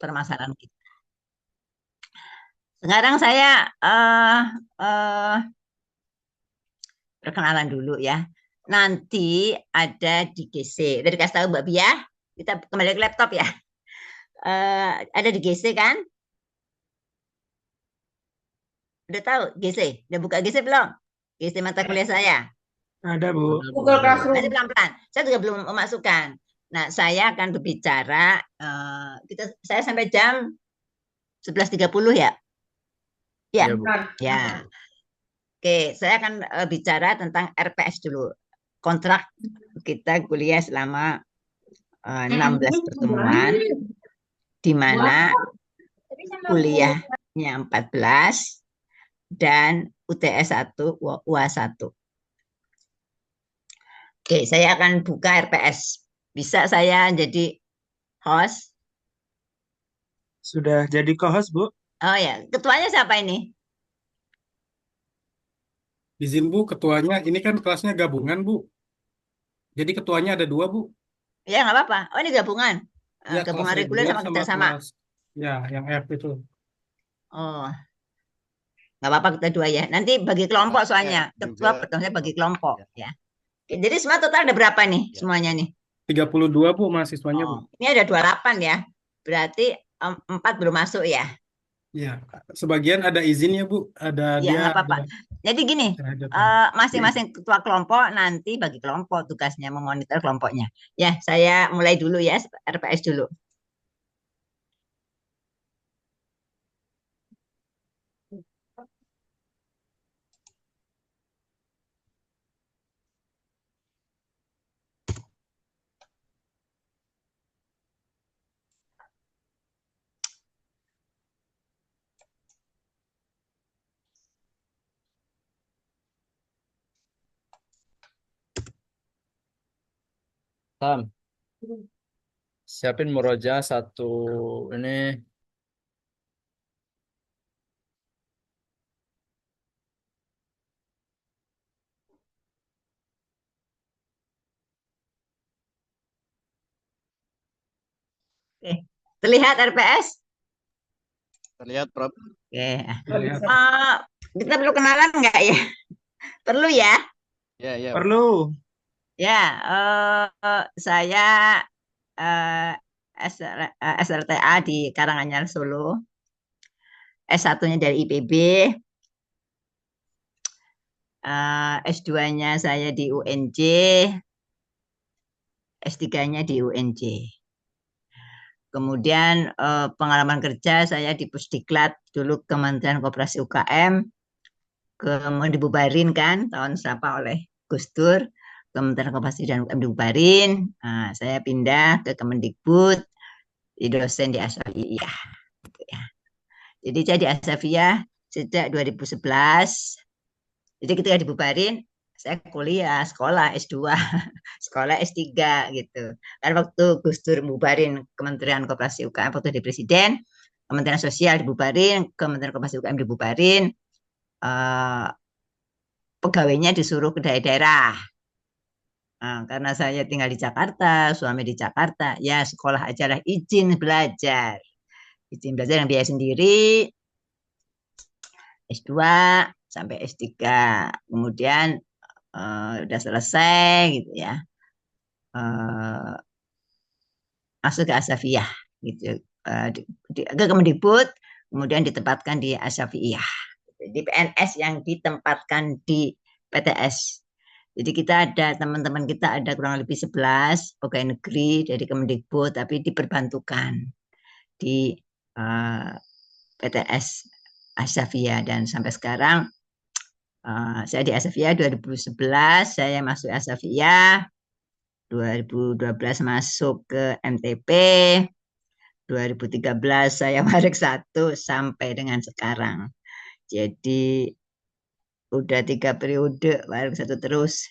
permasalahan kita. Sekarang saya eh, perkenalan dulu ya. Nanti ada di GC. Tadi kasih tahu Mbak Bia, kita kembali ke laptop ya. Ada di GC kan? Udah tahu GC? Udah buka GC belum? GC mata kuliah saya. Ada, Bu. Google Nanti Classroom. pelan-pelan. Saya juga belum memasukkan. Nah, saya akan berbicara. Saya sampai jam 11.30 ya. Ya, Ya, Bu. Nah, ya. Oke, saya akan bicara tentang RPS dulu. Kontrak kita kuliah selama 16 pertemuan, di mana kuliahnya 14 dan UTS 1, UA 1. Oke, saya akan buka RPS. Bisa saya jadi host? Sudah jadi co-host, Bu? Oh ya, ketuanya siapa ini? Izin Bu, ketuanya ini kan kelasnya gabungan Bu. Jadi ketuanya ada dua Bu. Ya, nggak apa-apa. Oh, ini gabungan. Ya kelas Gabungan reguler reguler sama sama kerjasama. kelas ya yang F itu. Oh, nggak apa-apa kita dua ya. Nanti bagi kelompok soalnya. Ketua juga pertemuannya bagi oh, kelompok ya, ya. Oke, jadi semua total ada berapa nih ya. semuanya nih? 32 Bu mahasiswanya Oh, Bu. ini ada 28 ya. Berarti 4 belum masuk ya. Ya, sebagian ada izinnya Bu. Ada Ya, dia nggak ada apa-apa. Jadi gini, kehajatan. masing-masing ketua kelompok nanti bagi kelompok tugasnya memonitor kelompoknya. Ya, saya mulai dulu ya, RPS dulu. Tam, siapin muroja satu ini. Oke. Terlihat RPS? Terlihat, Prof. Oke. Lihat. Kita perlu kenalan nggak ya? Perlu ya? Ya, ya. Perlu. Ya, saya SRTA di Karanganyar Solo. S1-nya dari IPB, S2-nya saya di UNJ, S3-nya di UNJ. Kemudian pengalaman kerja saya di Pusdiklat, dulu Kementerian Koperasi UKM, kemudian dibubarin kan tahun berapa oleh Gus Dur, Kementerian Koperasi dan UKM dibubarin. Nah, saya pindah ke Kemendikbud, di dosen di Asafiyah. Gitu ya. Jadi saya di Asafiyah sejak 2011. Jadi ketika dibubarin, saya kuliah, sekolah S2, sekolah S3 gitu. Kan waktu Gus Dur bubarin Kementerian Koperasi UKM waktu di Presiden, Kementerian Sosial dibubarin, Kementerian Koperasi UKM dibubarin, eh, pegawainya disuruh ke daerah-daerah. Nah, karena saya tinggal di Jakarta, suami di Jakarta, ya sekolah aja lah izin belajar. Izin belajar yang biaya sendiri, S2 sampai S3. Kemudian udah selesai gitu ya. Eh, Masuk ke Asafiyah gitu. Ke Kemendikbud, kemudian ditempatkan di Asafiyah. Di PNS yang ditempatkan di PTS. Jadi kita ada teman-teman kita ada kurang lebih 11 pegawai negeri dari Kemendikbud tapi diperbantukan di PTS Asafia dan sampai sekarang saya di Asafia 2011 saya masuk Asafia 2012 masuk ke MTP 2013 saya Warek 1 sampai dengan sekarang. Jadi udah 3 periode Warek 1 terus.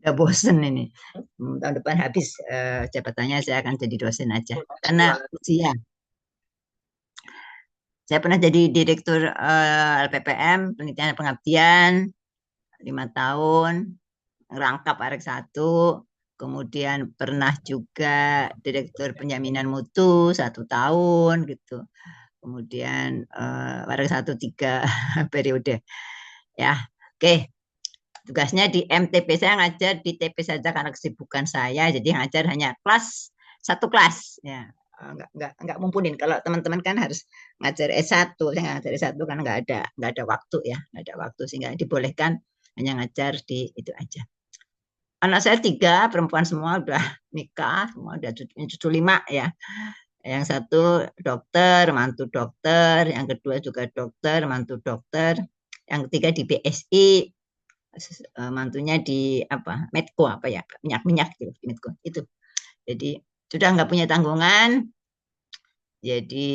Udah bosen ini. Tahun depan habis jabatannya saya akan jadi dosen aja. Karena usia. Saya pernah jadi direktur LPPM, penelitian dan pengabdian, 5 tahun, ngerangkap Warek 1. kemudian pernah juga direktur penjaminan mutu 1 tahun gitu. Kemudian bareng 3 periode. Ya, oke. Tugasnya di MTP saya ngajar di TP saja karena kesibukan saya, jadi ngajar hanya satu kelas. Ya, nggak mumpunin. Kalau teman-teman kan harus ngajar S1, saya ngajar S1 kan nggak ada waktu ya, nggak ada waktu sehingga dibolehkan hanya ngajar di itu aja. Anak saya 3 perempuan semua udah nikah, semua udah cucu 5 ya. Yang satu dokter, mantu dokter, yang kedua juga dokter, mantu dokter, yang ketiga di BSI, mantunya di apa Medco apa ya minyak gitu di Medco itu. Jadi sudah nggak punya tanggungan, jadi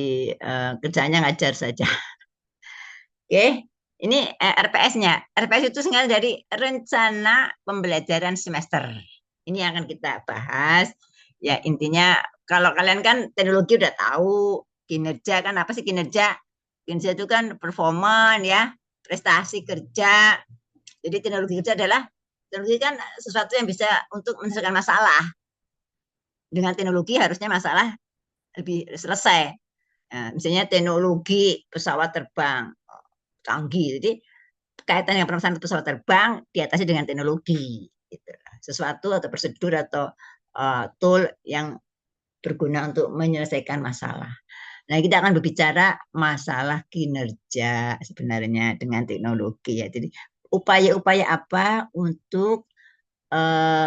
kerjanya ngajar saja. Oke, ini RPS-nya. RPS itu singkatan dari rencana pembelajaran semester. Ini yang akan kita bahas. Ya intinya kalau kalian kan teknologi udah tahu, kinerja kan apa sih kinerja? Kinerja itu kan performan ya, prestasi kerja. Jadi teknologi kerja adalah teknologi kan sesuatu yang bisa untuk menyelesaikan masalah. Dengan teknologi harusnya masalah lebih selesai. Nah, misalnya teknologi pesawat terbang canggih. Jadi kaitan dengan pemesanan pesawat terbang diatasi dengan teknologi. Gitu. Sesuatu atau prosedur atau tool yang berguna untuk menyelesaikan masalah. Nah, kita akan berbicara masalah kinerja sebenarnya dengan teknologi ya. Jadi upaya-upaya apa untuk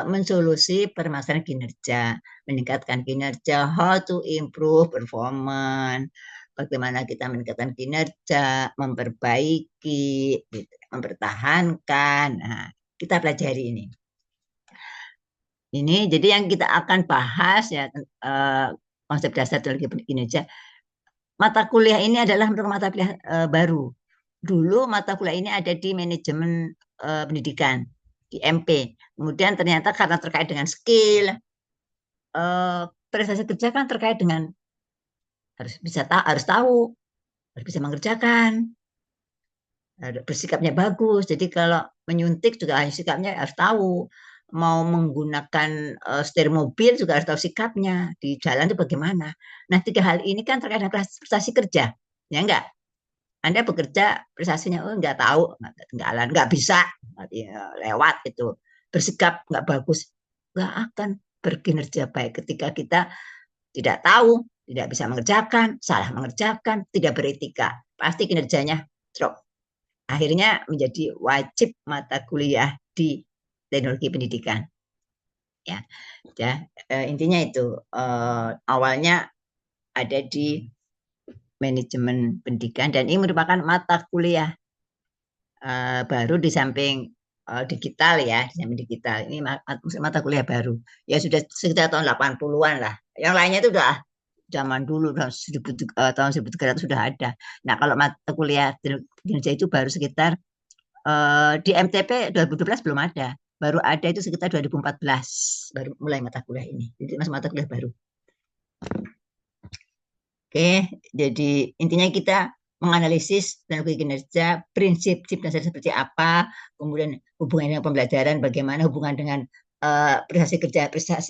mensolusi permasalahan kinerja, meningkatkan kinerja, how to improve performance, bagaimana kita meningkatkan kinerja, memperbaiki, gitu, mempertahankan. Nah, kita pelajari ini. Ini jadi yang kita akan bahas ya konsep dasar teknologi kinerja. Mata kuliah ini adalah mata kuliah baru. Dulu mata kuliah ini ada di manajemen pendidikan di MP. Kemudian ternyata karena terkait dengan skill, prestasi kerja kan terkait dengan harus tahu, harus bisa mengerjakan, bersikapnya bagus. Jadi kalau menyuntik juga sikapnya harus tahu. Mau menggunakan setir mobil juga harus tahu sikapnya di jalan itu bagaimana. Nah 3 hal ini kan terkait dengan prestasi kerja, ya enggak? Anda bekerja prestasinya nggak tahu, nggak bisa, lewat itu. Bersikap nggak bagus, nggak akan berkinerja baik ketika kita tidak tahu, tidak bisa mengerjakan, salah mengerjakan, tidak beretika. Pasti kinerjanya drop. Akhirnya menjadi wajib mata kuliah di teknologi pendidikan. Ya, intinya itu awalnya ada di manajemen pendidikan dan ini merupakan mata kuliah baru di samping digital ya, di samping digital. Ini mata kuliah baru. Ya sudah sekitar tahun 80-an lah. Yang lainnya itu udah zaman dulu tahun 1300 sudah ada. Nah, kalau mata kuliah kinerja itu baru sekitar di MTP 2012 belum ada. Baru ada itu sekitar 2014 baru mulai mata kuliah ini. Jadi masuk mata kuliah baru. Oke, jadi intinya kita menganalisis teknologi kinerja, prinsip dasar seperti apa, kemudian hubungan dengan pembelajaran bagaimana, hubungan dengan prestasi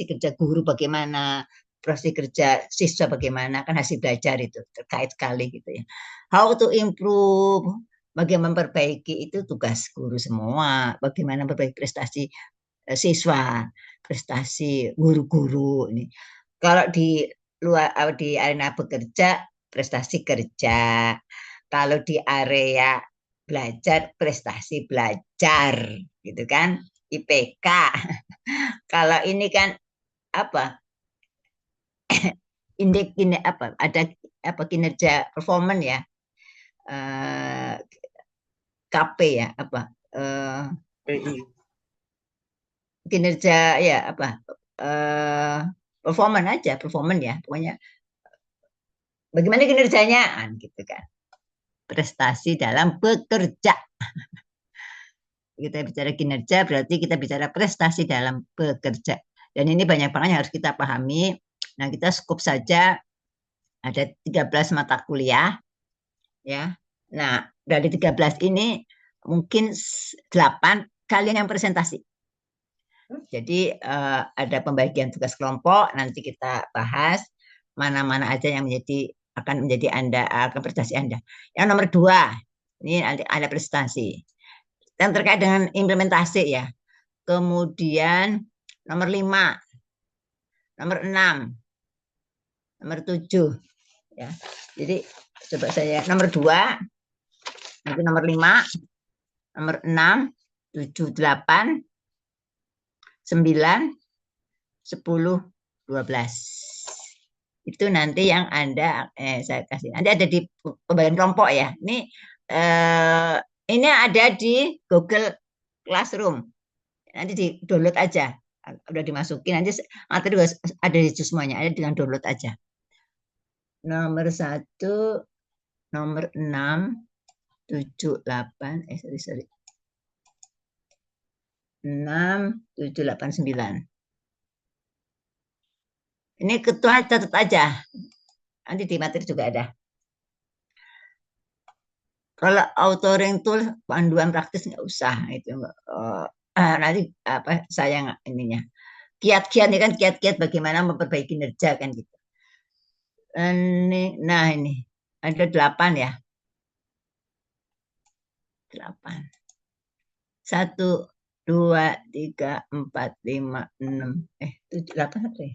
kerja guru bagaimana, prestasi kerja siswa bagaimana, kan hasil belajar itu terkait sekali gitu ya. How to improve, bagaimana memperbaiki itu tugas guru semua, bagaimana memperbaiki prestasi siswa, prestasi guru-guru ini. Kalau di arena bekerja prestasi kerja, kalau di area belajar prestasi belajar gitu kan, IPK. Kalau ini kan apa indeks apa ada apa kinerja performance ya, KP ya apa kinerja ya apa performance ya pokoknya bagaimana kinerjanya gitu kan, prestasi dalam bekerja. Kita bicara kinerja berarti kita bicara prestasi dalam bekerja, dan ini banyak banget yang harus kita pahami. Nah, kita skup saja ada 13 mata kuliah ya. Nah, dari 13 ini mungkin 8 kalian yang presentasi. Jadi ada pembagian tugas kelompok, nanti kita bahas mana-mana aja yang akan menjadi prestasi Anda. Yang nomor 2, ini ada prestasi. Yang terkait dengan implementasi ya. Kemudian nomor 5, nomor 6, nomor 7 ya. Jadi coba saya nomor 2, nanti nomor 5, nomor 6, 7, 8, 9, 10, 12. Itu nanti yang Anda saya kasih. Nanti ada di pembagian kelompok ya. Ini ada di Google Classroom. Nanti di-download aja. Udah dimasukin nanti materi ada di semuanya, ada dengan download aja. Nomor 1, nomor 6, 7, 8, sorry. 6, 7, 8, 9. Ini ketua catat aja. Nanti di materi juga ada. Kalau authoring tool panduan praktis nggak usah itu nanti saya ininya. Kiat-kiat ini kan kiat-kiat bagaimana memperbaiki kinerja kan gitu. Nah ini ada 8 ya. 8. 1, 2, 3, 4, 5, 6. 7, 8 apa ya?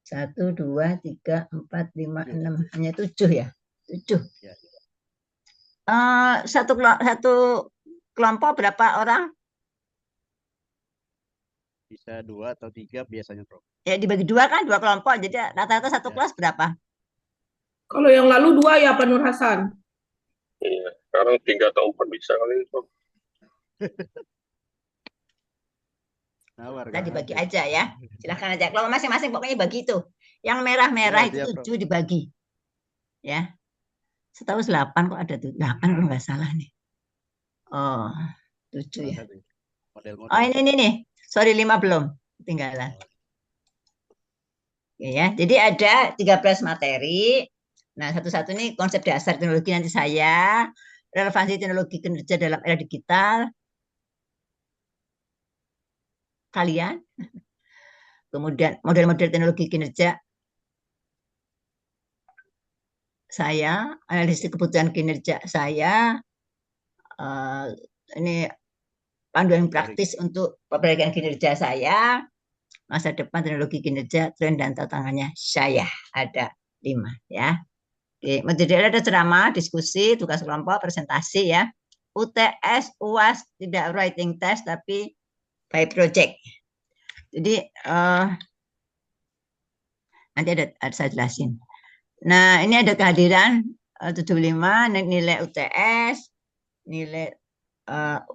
1, 2, 3, 4, 5, 6. Hanya 7 ya? 7. Ya. Satu kelompok berapa orang? Bisa 2 atau 3 biasanya, Prof. Ya dibagi 2 kan, 2 kelompok. Jadi rata-rata satu kelas berapa? Kalau yang lalu 2 ya Pak Nur Hasan. Iya, sekarang 3 atau 4 bisa kali itu. Kita dibagi aja ya. Silahkan aja. Kalau masing-masing pokoknya bagi itu. Yang merah-merah itu 7 dibagi. Ya. Setahu 8 kok ada 8 kalau nggak salah nih. Oh, 7 ya. Oh ini nih. Sorry 5 belum. Ketinggalan. Ya, jadi ada 13 materi. Nah, satu-satu ini konsep dasar teknologi nanti saya. Relevansi teknologi kinerja dalam era digital. Kalian. Kemudian model-model teknologi kinerja saya, analisis kebutuhan kinerja saya, ini panduan praktis untuk perbaikan kinerja saya, masa depan teknologi kinerja, tren dan tantangannya saya. Ada 5 ya. Oke, material ada ceramah, diskusi, tugas kelompok, presentasi ya. UTS, UAS tidak writing test tapi by project. Jadi nanti ada saya jelasin. Nah, ini ada kehadiran 75 nilai UTS, nilai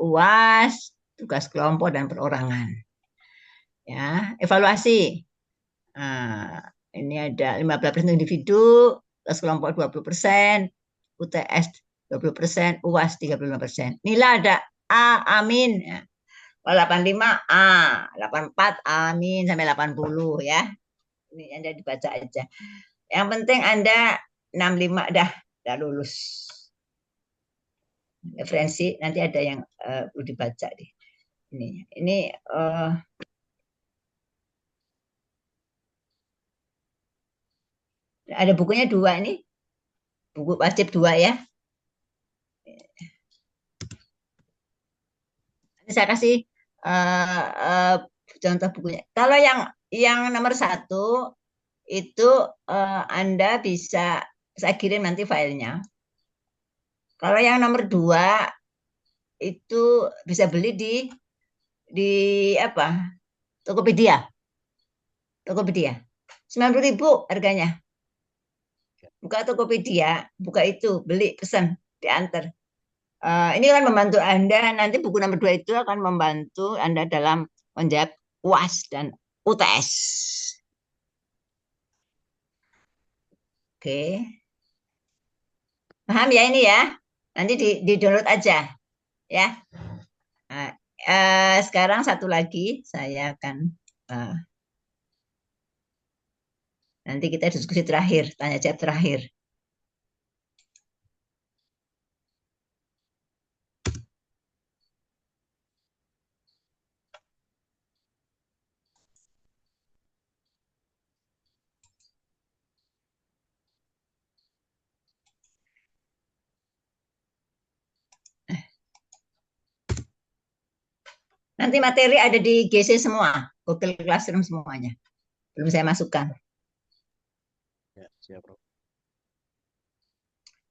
UAS, tugas kelompok dan perorangan. Ya, evaluasi. Ini ada 15% individu, tugas kelompok 20%, UTS 20%, UAS 35%. Nilai ada A, amin. Ya. Kalau 85 A, 84 amin sampai 80 ya. Ini Anda dibaca aja. Yang penting Anda 65 dah lulus. Referensi nanti ada yang perlu dibaca deh. Ini ada bukunya 2 ini. Buku wajib 2 ya. Ini saya kasih contoh bukunya. Kalau yang nomor 1 itu Anda bisa saya kirim nanti filenya. Kalau yang nomor 2 itu bisa beli di apa? Tokopedia. Tokopedia. 90.000 harganya. Buka Tokopedia, buka itu, beli, pesan, diantar. Ini akan membantu Anda, nanti buku nomor 2 itu akan membantu Anda dalam menjawab UAS dan UTS. Oke. Paham ya ini ya? Nanti di-download aja. Ya. Nah, sekarang satu lagi saya akan nanti kita diskusi terakhir, tanya jawab terakhir. Nanti materi ada di GC semua, Google Classroom semuanya. Belum saya masukkan. Ya, siap, Prof.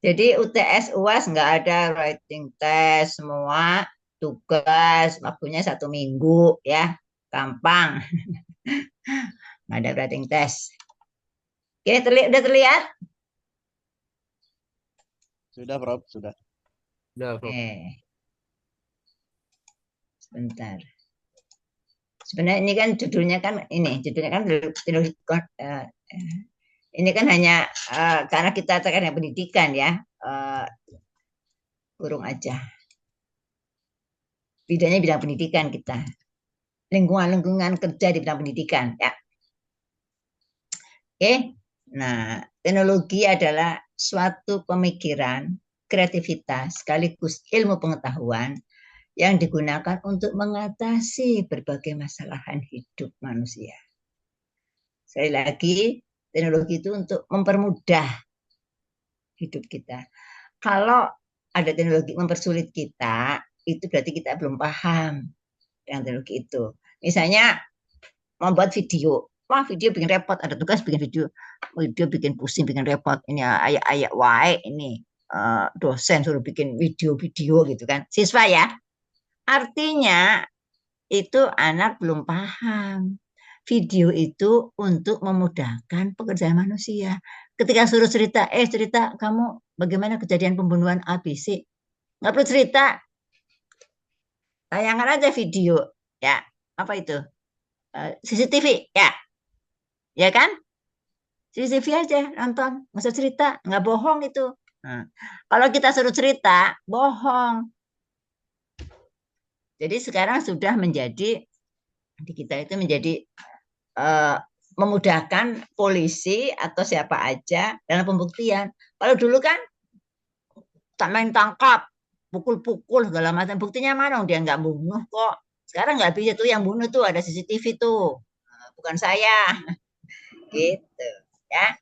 Jadi UTS UAS nggak ada writing test, semua tugas, waktunya 1 minggu ya, gampang. Nggak ada writing test. Oke, udah terlihat? Sudah, Prof. Sudah. Udah, Prof. Sebentar. Sebenarnya ini kan judulnya kan ini kan hanya karena kita terkait dengan pendidikan ya, kurung aja. Bidangnya bidang pendidikan kita, lingkungan kerja di bidang pendidikan ya. Oke, nah teknologi adalah suatu pemikiran, kreativitas sekaligus ilmu pengetahuan yang digunakan untuk mengatasi berbagai masalah hidup manusia. Sekali lagi, teknologi itu untuk mempermudah hidup kita. Kalau ada teknologi mempersulit kita, itu berarti kita belum paham dengan teknologi itu. Misalnya membuat video, wah video bikin repot, ada tugas bikin video bikin pusing, bikin repot. Ini ayat-ayat wae ini dosen suruh bikin video-video gitu kan, siswa ya. Artinya itu anak belum paham. Video itu untuk memudahkan pekerjaan manusia. Ketika suruh cerita kamu bagaimana kejadian pembunuhan ABC, nggak perlu cerita, tayangan aja video ya, apa itu CCTV ya kan, CCTV aja nonton, nggak usah cerita, nggak bohong itu. Nah, kalau kita suruh cerita bohong. Jadi sekarang sudah menjadi di kita itu menjadi memudahkan polisi atau siapa aja dalam pembuktian. Kalau dulu kan tak main tangkap, pukul-pukul segala macam, buktinya mana? Dia nggak bunuh kok. Sekarang nggak bisa tuh, yang bunuh tuh ada CCTV tuh, bukan saya, gitu ya.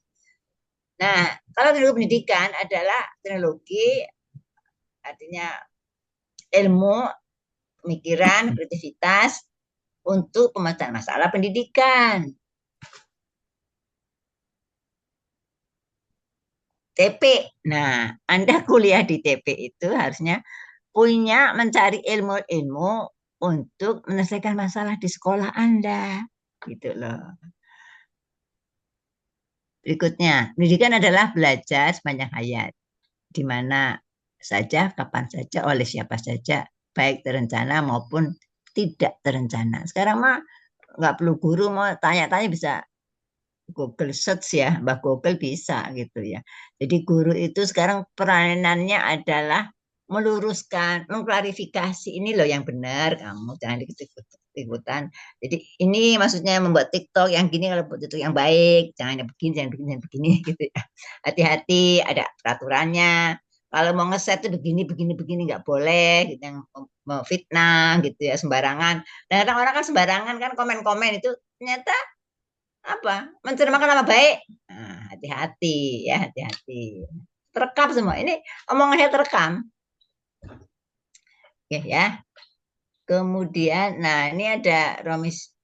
Nah, kalau teknologi pendidikan adalah teknologi, artinya ilmu, pemikiran, kreativitas untuk pemecahan masalah pendidikan. TP. Nah, Anda kuliah di TP itu harusnya punya mencari ilmu-ilmu untuk menyelesaikan masalah di sekolah Anda. Gitu loh. Berikutnya, pendidikan adalah belajar sepanjang hayat. Di mana saja, kapan saja, oleh siapa saja, baik terencana maupun tidak terencana. Sekarang mah nggak perlu guru, mau tanya-tanya bisa Google search ya, Mbak Google bisa gitu ya. Jadi guru itu sekarang peranannya adalah meluruskan, mengklarifikasi ini loh yang benar, kamu jangan ikut-ikutan. Jadi ini maksudnya membuat TikTok yang gini, kalau buat TikTok yang baik, jangan yang begini, jangan begini gitu ya. Hati-hati, ada peraturannya. Kalau mau ngeset tuh begini nggak boleh, gitu, yang mau fitnah gitu ya, sembarangan. Dan kadang orang kan sembarangan kan komen-komen itu ternyata apa, mencerminkan nama baik. Nah, hati-hati ya, hati-hati. Terekam semua. Ini omongannya terekam. Oke ya. Kemudian, nah ini ada Romis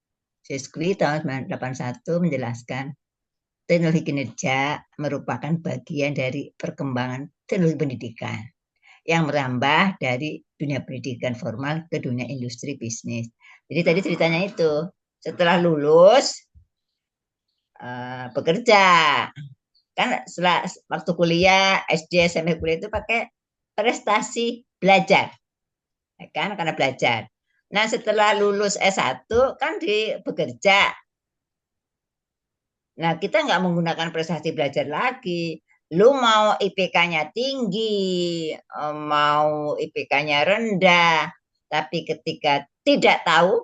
Siskwi tahun 1981 menjelaskan teknologi kinerja merupakan bagian dari perkembangan teknologi pendidikan yang merambah dari dunia pendidikan formal ke dunia industri bisnis. Jadi tadi ceritanya itu, setelah lulus bekerja kan, setelah waktu kuliah SD SMP kuliah itu pakai prestasi belajar ya kan, karena belajar. Nah setelah lulus S1 kan bekerja. Nah kita nggak menggunakan prestasi belajar lagi. Lu mau IPK-nya tinggi, mau IPK-nya rendah, tapi ketika tidak tahu,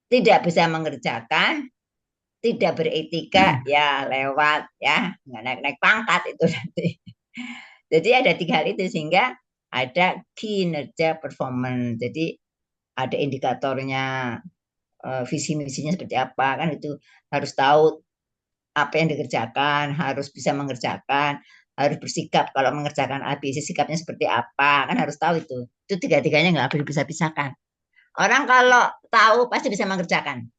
tidak bisa mengerjakan, tidak beretika, ya lewat ya, nggak naik-naik pangkat itu nanti. Jadi ada 3 hal itu, sehingga ada kinerja performance. Jadi ada indikatornya, visi misinya seperti apa kan, itu harus tahu apa yang dikerjakan, harus bisa mengerjakan, harus bersikap kalau mengerjakan ABC sikapnya seperti apa kan, harus tahu itu 3-tiganya nggak boleh bisa pisahkan. Orang kalau tahu pasti bisa mengerjakan.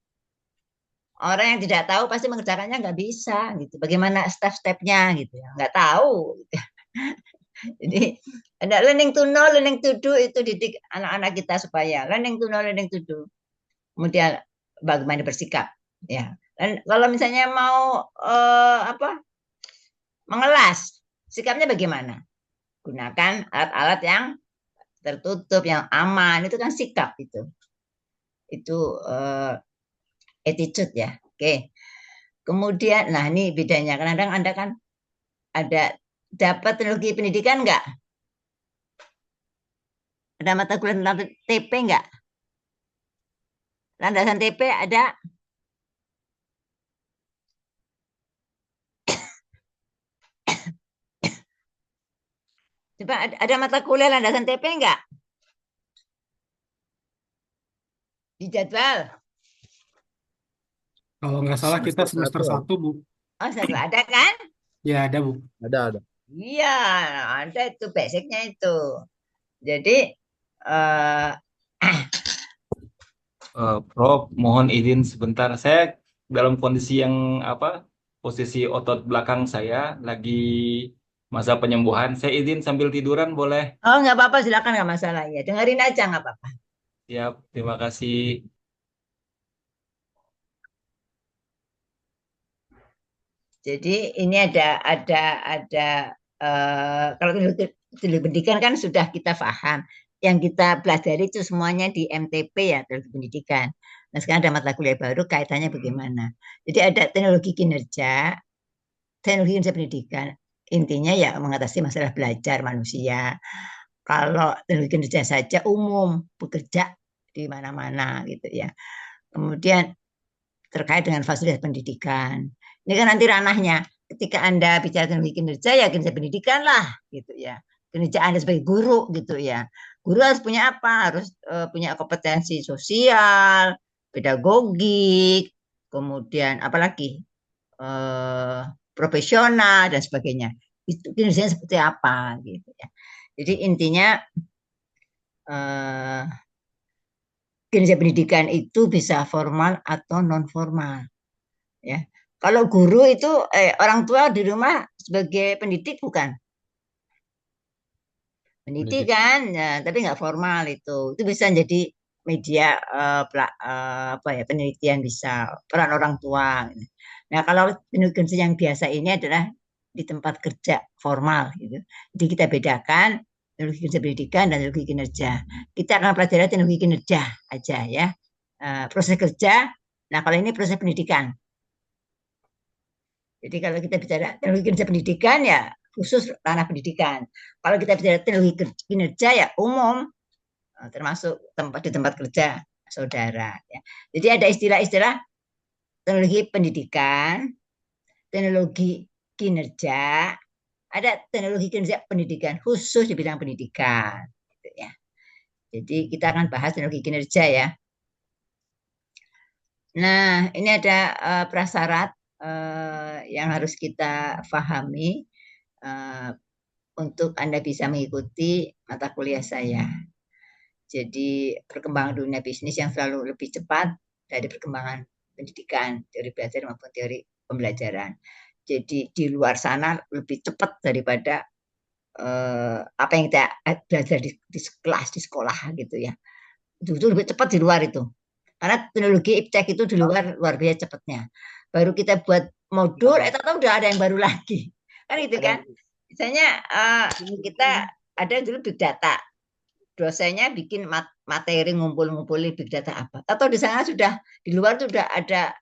Orang yang tidak tahu pasti mengerjakannya nggak bisa gitu. Bagaimana step-stepnya gitu ya, nggak tahu. Jadi ada learning to know, learning to do itu didik anak-anak kita supaya learning to know, learning to do. Kemudian bagaimana bersikap, ya. Dan kalau misalnya mau mengelas, sikapnya bagaimana? Gunakan alat-alat yang tertutup, yang aman, itu kan sikap itu. Itu attitude ya. Oke. Kemudian, nah ini bedanya. Kadang-kadang Anda kan ada dapat teknologi pendidikan enggak? Ada mata kuliah tentang TP enggak? Landasan TP ada? Coba ada mata kuliah landasan TP enggak? Di jadwal. Kalau nggak salah kita semester Semester 1, Bu. Oh, satu ada kan? Ya, ada, Bu. Ada. Iya, ada itu basicnya itu. Jadi eh Prof, mohon izin sebentar. Saya dalam kondisi yang posisi otot belakang saya lagi masa penyembuhan. Saya izin sambil tiduran boleh? oh nggak apa-apa, silakan, nggak masalah ya. Dengerin aja nggak apa-apa. Siap, terima kasih. Jadi ini kalau teknologi pendidikan kan sudah kita paham. Yang kita pelajari itu semuanya di MTP ya, teknologi pendidikan. Nah sekarang ada mata kuliah baru kaitannya bagaimana. Jadi ada teknologi kinerja pendidikan. Intinya ya mengatasi masalah belajar manusia. Kalau teknologi kinerja saja umum, bekerja di mana-mana gitu ya. Kemudian terkait dengan fasilitas pendidikan. Ini kan nanti ranahnya. Ketika Anda bicara teknologi kinerja, ya kinerja pendidikan lah, gitu ya. Kinerja Anda sebagai guru, gitu ya. Guru harus punya apa? Harus punya kompetensi sosial, pedagogik, kemudian apalagi profesional dan sebagainya. Itu kinerjanya seperti apa, gitu ya. Jadi intinya kinerja pendidikan itu bisa formal atau non formal, ya. Kalau guru itu orang tua di rumah sebagai pendidik bukan? Pendidik kan, ya, tapi nggak formal itu. Itu bisa jadi media penelitian bisa peran orang tua. Nah kalau penelitian yang biasa ini adalah di tempat kerja formal gitu. Jadi kita bedakan teknologi kinerja pendidikan dan teknologi kinerja. Kita akan pelajari teknologi kinerja aja ya. Proses kerja. Nah kalau ini proses pendidikan. Jadi kalau kita bicara teknologi kinerja pendidikan ya khusus ranah pendidikan. Kalau kita bicara teknologi kinerja ya umum, termasuk di tempat kerja saudara. Ya. Jadi ada istilah-istilah teknologi pendidikan, teknologi kinerja, ada teknologi kinerja pendidikan khusus di bidang pendidikan. Gitu ya. Jadi kita akan bahas teknologi kinerja ya. Nah ini ada prasyarat yang harus kita pahami untuk Anda bisa mengikuti mata kuliah saya. Jadi perkembangan dunia bisnis yang selalu lebih cepat dari perkembangan pendidikan, teori belajar maupun teori pembelajaran. Jadi di luar sana lebih cepat daripada apa yang kita belajar di kelas, di sekolah gitu ya. Itu lebih cepat di luar itu. Karena teknologi iptek itu di luar biasa cepatnya. Baru kita buat modul, tahu udah ada yang baru lagi. Kan gitu kan. Misalnya kita ada dulu big data. Dosennya bikin materi ngumpul-ngumpulin big data apa. Atau di sana sudah, di luar itu sudah ada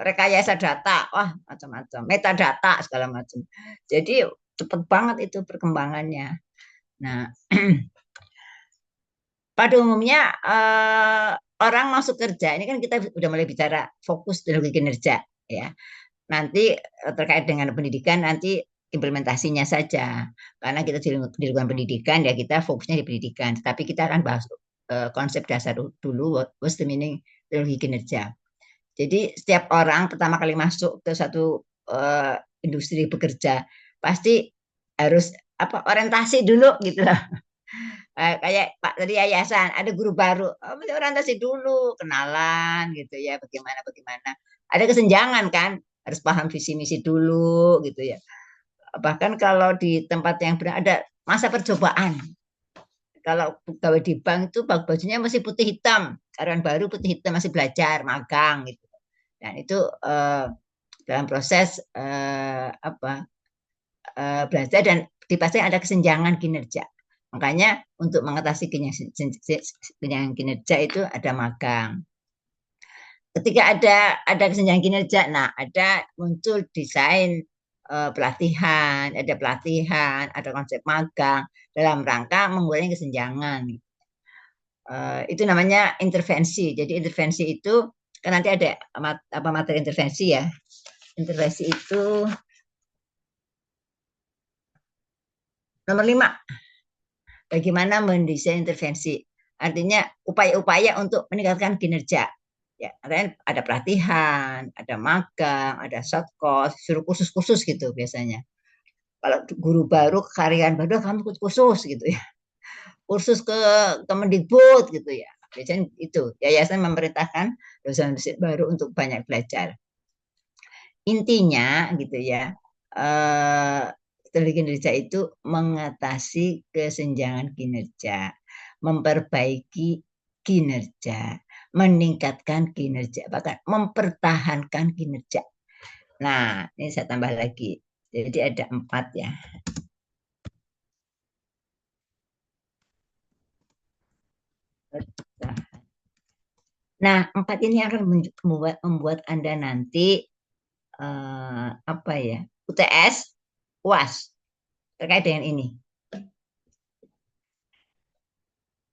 rekayasa data. Wah, macam-macam. Metadata, segala macam. Jadi cepat banget itu perkembangannya. Nah, pada umumnya orang masuk kerja, ini kan kita sudah mulai bicara fokus teknologi kinerja. Ya. Nanti terkait dengan pendidikan, nanti implementasinya saja. Karena kita di lingkungan pendidikan, ya kita fokusnya di pendidikan. Tapi kita akan bahas konsep dasar dulu, what's the meaning teknologi kinerja. Jadi setiap orang pertama kali masuk ke satu industri bekerja, pasti harus orientasi dulu gitu lah. Kayak Pak tadi yayasan, ada guru baru, mesti orientasi dulu, kenalan gitu ya, bagaimana bagaimana. Ada kesenjangan kan, harus paham visi misi dulu gitu ya. Bahkan kalau di tempat yang benar ada masa percobaan. Kalau pegawai di bank itu bajunya masih putih hitam, karyawan baru putih hitam masih belajar, magang gitu. Dan itu dalam proses belajar dan dipastikan ada kesenjangan kinerja. Makanya untuk mengatasi kesenjangan kinerja itu ada magang. Ketika ada kesenjangan kinerja, nah ada muncul desain pelatihan, ada konsep magang dalam rangka mengurangi kesenjangan. Itu namanya intervensi. Jadi intervensi itu kan nanti ada apa materi intervensi ya. Intervensi itu nomor 5. Bagaimana mendesain intervensi? Artinya upaya-upaya untuk meningkatkan kinerja. Ya, ada pelatihan, ada magang, ada short course, suruh khusus-khusus gitu biasanya. Kalau guru baru, karyawan baru, kamu ikut khusus gitu ya. Kursus ke Kemendikbud gitu ya. Biasanya itu, yayasan memerintahkan dosen-dosen baru untuk banyak belajar. Intinya gitu ya, strategi kinerja itu mengatasi kesenjangan kinerja, memperbaiki kinerja, meningkatkan kinerja, bahkan mempertahankan kinerja. Nah, ini saya tambah lagi. Jadi ada 4 ya. Nah, 4 ini akan membuat Anda nanti apa ya, UTS, UAS terkait dengan ini.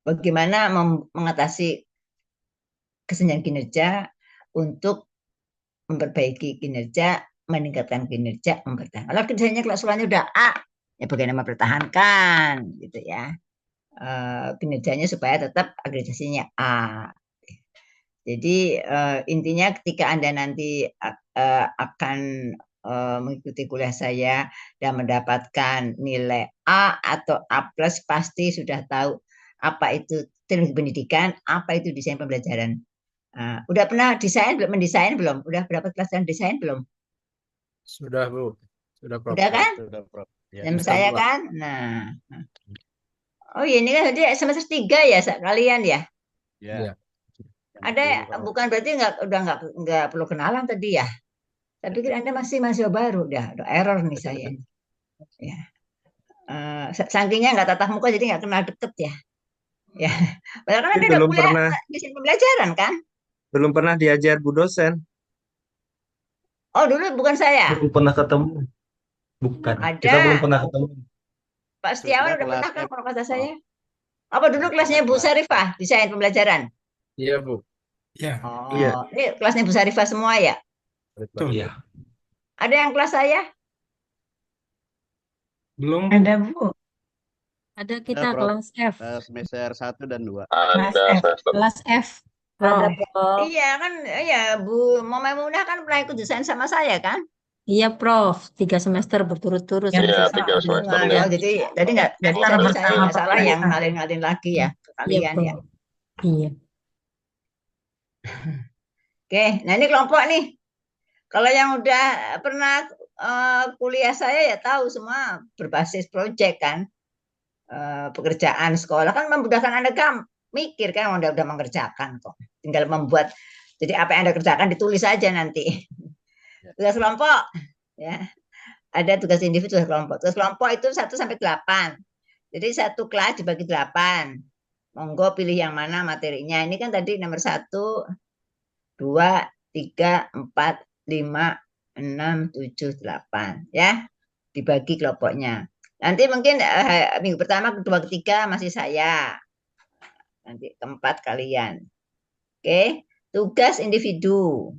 Bagaimana mengatasi kesenjangan kinerja untuk memperbaiki kinerja, meningkatkan kinerja, mempertahankan. Kalau kinerjanya keseluruhannya udah A, ya bagaimana mempertahankan gitu ya. Kinerjanya supaya tetap akreditasinya A. Jadi intinya ketika Anda nanti akan mengikuti kuliah saya dan mendapatkan nilai A atau A+, pasti sudah tahu apa itu teknologi pendidikan, apa itu desain pembelajaran. Udah pernah mendesain belum? Udah berapa pelajaran desain belum? Sudah, Bu. Sudah, Prof. Udah kan? Sudah, Prof. Ya. Yang Semester saya 2. kan? Nah. Oh iya, ini kan tadi semester 3 ya kalian ya? Ya. Iya. Ada bukan berarti udah nggak perlu kenalan tadi ya? Saya pikir Anda masih mahasiswa baru, udah error nih saya. Ya. Sampingnya nggak tatap muka jadi nggak kenal deket ya. Ya. Padahal kan Anda udah Belum kuliah pernah desain pembelajaran kan? belum pernah diajar Bu dosen. Oh dulu bukan saya. Belum pernah ketemu. Bukan. Kita belum Ada. pernah ketemu. Pak Setiawan Sudah udah pernah kan kelasnya, kalau kata saya? Prof. Apa dulu kelasnya Bu Kelas. Sarifah desain pembelajaran? Iya, Bu. Ya, Iya. Oh, ini kelasnya Bu Sarifah semua ya? betul. Iya. Ada yang kelas saya? Belum, Bu. Ada Bu, ada Ya, kita Prof. kelas F. Semester 1 dan 2. Kelas Ada F. semester. Kelas F. Ada. Prof. Iya kan, ya Bu Maimunah kan pernah ikut desain sama saya kan? Iya, Prof. 3 semester berturut-turut Iya, semester 3 1, 2, semester 3. nih. Oh, jadi nggak, jadi Semester tadi saya pertama nggak salah yang pemeriksaan. ngalin-ngalin lagi ya ke Iya, kalian ya. Prof. Iya. Oke, nah ini kelompok nih. Kalau yang udah pernah kuliah saya ya tahu semua berbasis proyek kan. Pekerjaan sekolah kan memudahkan Anda kan mikir kan udah mengerjakan kok. Tinggal membuat. Jadi apa yang Anda kerjakan ditulis saja nanti. Tugas kelompok ya. Ada tugas individu, tugas kelompok. Tugas kelompok itu 1 sampai 8. Jadi satu kelas dibagi 8. Monggo pilih yang mana materinya. Ini kan tadi nomor 1, 2, 3, 4, 5, 6, 7, 8 ya. Dibagi kelompoknya. Nanti mungkin minggu pertama, kedua, ketiga masih saya. Nanti keempat kalian. Oke, tugas individu.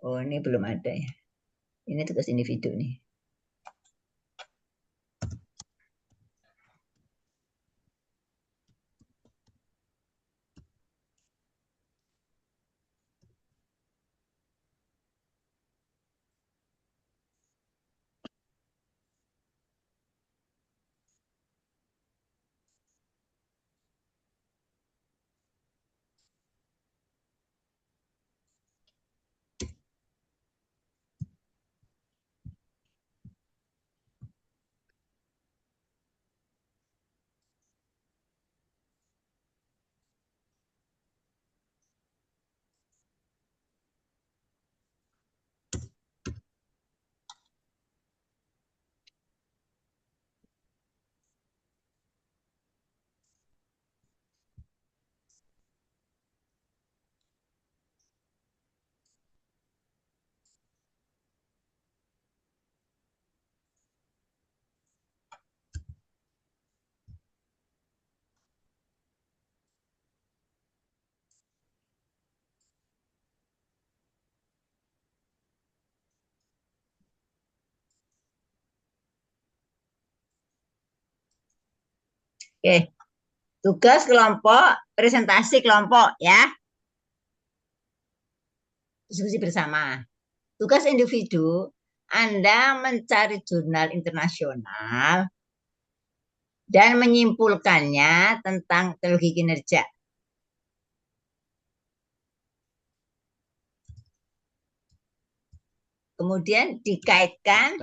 Oh, ini belum ada ya. Ini tugas individu nih. Oke, tugas kelompok, presentasi kelompok ya, diskusi bersama. Tugas individu, Anda mencari jurnal internasional dan menyimpulkannya tentang teknologi kinerja. Kemudian dikaitkan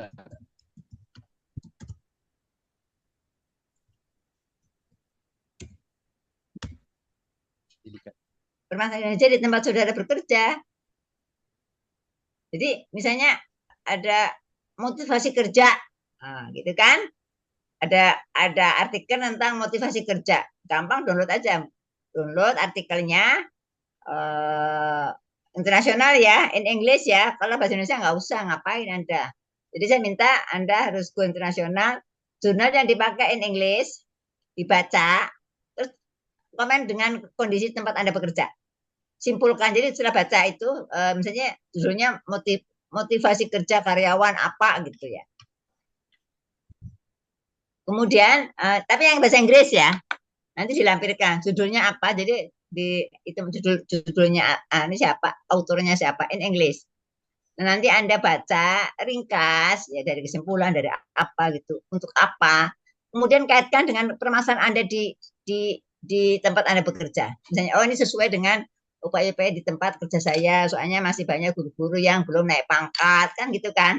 permasalahan kinerja di tempat saudara bekerja. Jadi misalnya ada motivasi kerja, gitu kan? Ada artikel tentang motivasi kerja, gampang download aja, download artikelnya internasional ya, in English ya. Kalau bahasa Indonesia nggak usah, ngapain Anda? Jadi saya minta Anda harus go internasional, jurnal yang dipakai in English, dibaca, terus komen dengan kondisi tempat Anda bekerja. Simpulkan, jadi setelah baca itu, misalnya judulnya motivasi kerja karyawan apa gitu ya. Kemudian, tapi yang bahasa Inggris ya, nanti dilampirkan judulnya apa, jadi itu judulnya ini siapa, autornya siapa, in English. Nah, nanti Anda baca ringkas ya dari kesimpulan dari apa gitu, untuk apa. Kemudian kaitkan dengan permasalahan Anda di tempat Anda bekerja. Misalnya, oh ini sesuai dengan upaya-upaya di tempat kerja saya, soalnya masih banyak guru-guru yang belum naik pangkat, kan gitu kan.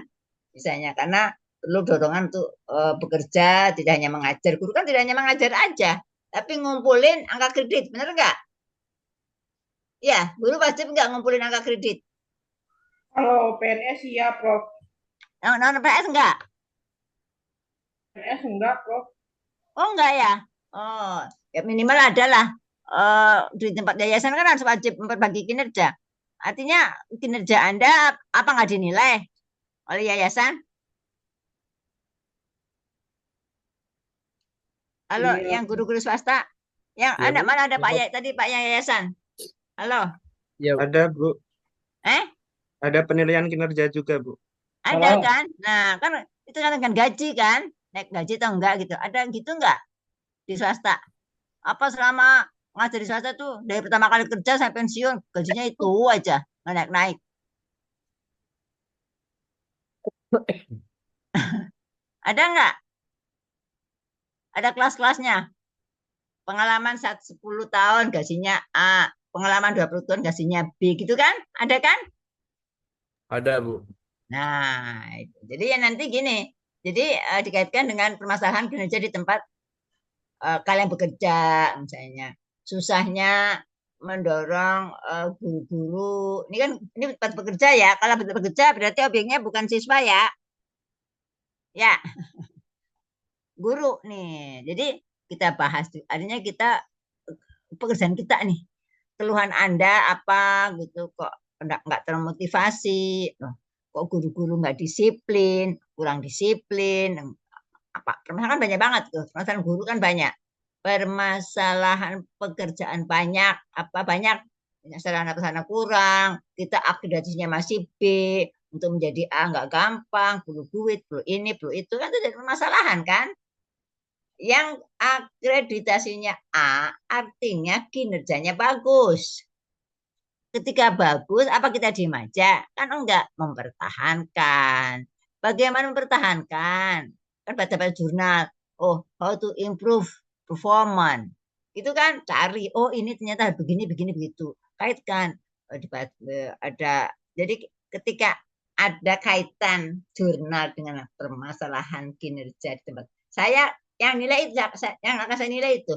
Misalnya, karena perlu dorongan untuk bekerja, tidak hanya mengajar. Guru kan tidak hanya mengajar aja, tapi ngumpulin angka kredit, benar nggak? Ya, guru wajib nggak ngumpulin angka kredit? Kalau PNS iya, Prof. Non PS nggak? PNS enggak, Prof. Oh enggak ya? Oh, ya minimal adalah di tempat yayasan kan harus wajib memperbagi kinerja. Artinya kinerja Anda apa nggak dinilai oleh yayasan? Halo, Iya. yang guru-guru swasta, yang Iya, ada Bu. mana ada Pak Iya. Yai tadi Pak yayasan? Halo, Iya, Bu. Ada, Bu. eh? Ada penilaian kinerja juga, Bu. Ada Halo. kan? Nah, kan itu kan dengan gaji kan? Naik gaji atau enggak gitu. Ada gitu enggak di swasta? Apa selama ngajar di swasta tuh dari pertama kali kerja sampai pensiun gajinya itu aja nggak naik-naik. Ada enggak? Ada kelas-kelasnya. Pengalaman 10 tahun gajinya A, pengalaman 20 tahun gajinya B gitu kan? Ada kan? Ada, Bu. Nah, jadi ya nanti gini. Jadi dikaitkan dengan permasalahan kinerja di tempat kalian bekerja misalnya. Susahnya mendorong guru-guru. Ini kan ini tempat bekerja ya. Kalau tempat bekerja berarti objeknya bukan siswa ya. Ya, guru nih. Jadi kita bahas artinya kita pekerjaan kita nih. Keluhan Anda apa gitu kok nggak termotivasi. Kok guru-guru nggak disiplin, kurang disiplin. Apa permasalahan banyak banget tuh. Permasalahan guru kan banyak. Permasalahan pekerjaan banyak, apa banyak sarana-prasarana kurang, kita akreditasinya masih B, untuk menjadi A nggak gampang, perlu duit, perlu ini, perlu itu, kan itu jadi permasalahan kan. Yang akreditasinya A artinya kinerjanya bagus. Ketika bagus, apa kita diem aja? Kan enggak, mempertahankan. Bagaimana mempertahankan? Kan baca-baca jurnal. Oh, how to improve performance. Itu kan cari, oh ini ternyata begini, begini, begitu. Kaitkan. Ada. Jadi ketika ada kaitan jurnal dengan permasalahan kinerja di tempat. Saya yang nilai itu, yang akan saya nilai itu.